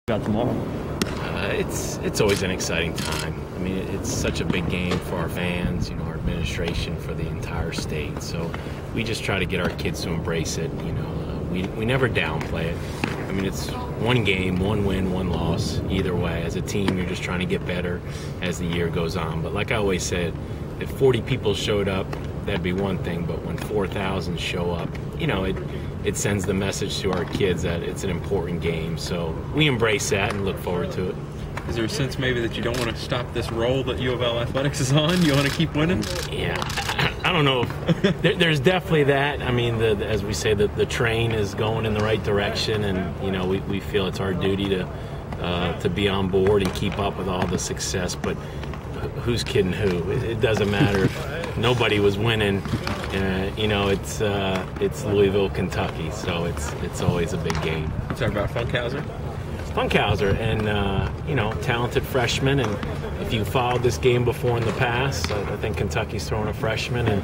about tomorrow? It's always an exciting time. I mean, it's such a big game for our fans, our administration, for the entire state. So we just try to get our kids to embrace it. We never downplay it. I mean, it's one game, one win, one loss. Either way, as a team, you're just trying to get better as the year goes on. But like I always said, if 40 people showed up, that'd be one thing. But when 4,000 show up, it sends the message to our kids that it's an important game. So we embrace that and look forward to it. Is there a sense maybe that you don't want to stop this roll that U of L Athletics is on? You want to keep winning? Yeah, I don't know. There's definitely that. I mean, as we say, the train is going in the right direction, and we feel it's our duty to be on board and keep up with all the success. But who's kidding who? It doesn't matter. Nobody was winning. It's Louisville, Kentucky, so it's always a big game. Talk about Funkhauser. Funkhauser, and talented freshman. And if you followed this game before in the past, I think Kentucky's throwing a freshman, and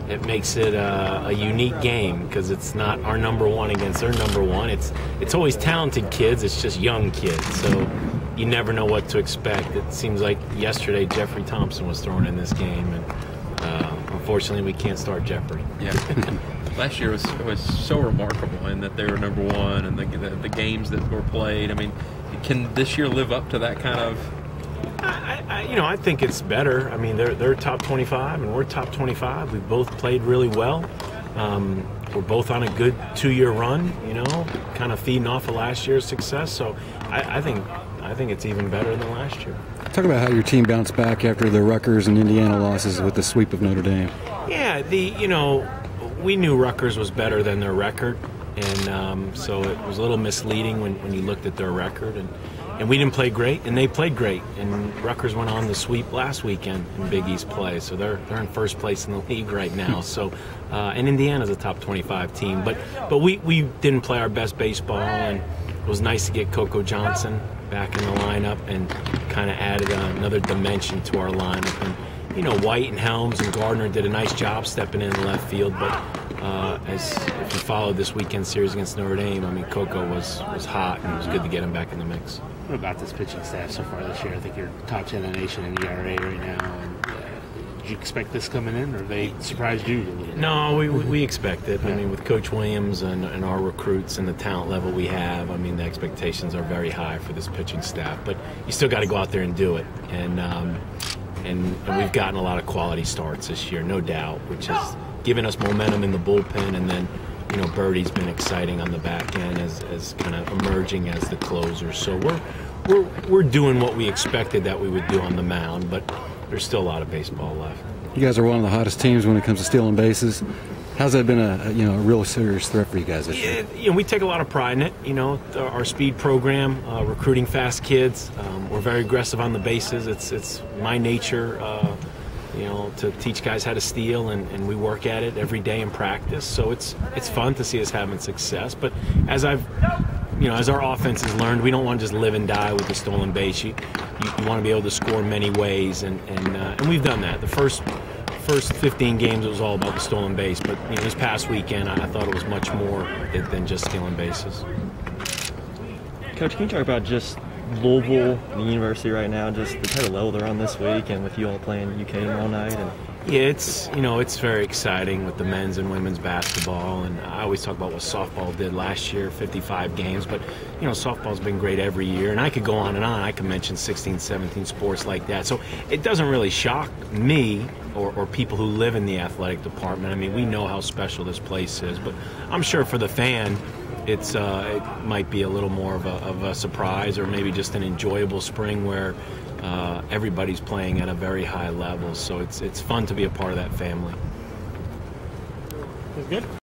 it makes it a unique game because it's not our number one against their number one. It's always talented kids. It's just young kids. So you never know what to expect. It seems like yesterday Jeffrey Thompson was thrown in this game, and unfortunately we can't start Jeffrey. Yeah. Last year was so remarkable in that they were number one, and the games that were played. I mean, can this year live up to that kind of? I think it's better. I mean, they're top 25 and we're top 25. We've both played really well. We're both on a good 2-year run. Kind of feeding off of last year's success. So I think it's even better than last year. Talk about how your team bounced back after the Rutgers and Indiana losses with the sweep of Notre Dame. Yeah, we knew Rutgers was better than their record, and so it was a little misleading when you looked at their record. And we didn't play great, and they played great. And Rutgers went on the sweep last weekend in Big East play, so they're in first place in the league right now. So, and Indiana's a top 25 team, but we didn't play our best baseball, and it was nice to get Coco Johnson back in the lineup and kind of added another dimension to our lineup. And White and Helms and Gardner did a nice job stepping in left field, but if you followed this weekend series against Notre Dame, I mean, Coco was hot, and it was good to get him back in the mix. What about this pitching staff so far this year? I think you're top 10 in the nation in ERA right now. And, did you expect this coming in, or they surprised you a little bit? No, we expect it. I mean, with Coach Williams and our recruits and the talent level we have, I mean, the expectations are very high for this pitching staff. But you still got to go out there and do it. And we've gotten a lot of quality starts this year, no doubt, which has given us momentum in the bullpen. And then, Birdie's been exciting on the back end as kind of emerging as the closer. So we're doing what we expected that we would do on the mound, but there's still a lot of baseball left. You guys are one of the hottest teams when it comes to stealing bases. How's that been a real serious threat for you guys this year? We take a lot of pride in it. Our speed program, recruiting fast kids. We're very aggressive on the bases. It's my nature, to teach guys how to steal, and we work at it every day in practice. So it's fun to see us having success. But as our offense has learned, we don't want to just live and die with the stolen base. You want to be able to score many ways, and we've done that. The first 15 games, it was all about the stolen base. But this past weekend, I thought it was much more than just stealing bases. Coach, can you talk about just Louisville, the university right now, just the type of level they're on this week, and with you all playing UK all night? Yeah, it's very exciting with the men's and women's basketball, and I always talk about what softball did last year, 55 games, but softball's been great every year, and I could go on and on. I could mention 16, 17 sports like that, so it doesn't really shock me or people who live in the athletic department. I mean, we know how special this place is, but I'm sure for the fan, it might be a little more of a surprise, or maybe just an enjoyable spring where everybody's playing at a very high level. So it's fun to be a part of that family. That's good.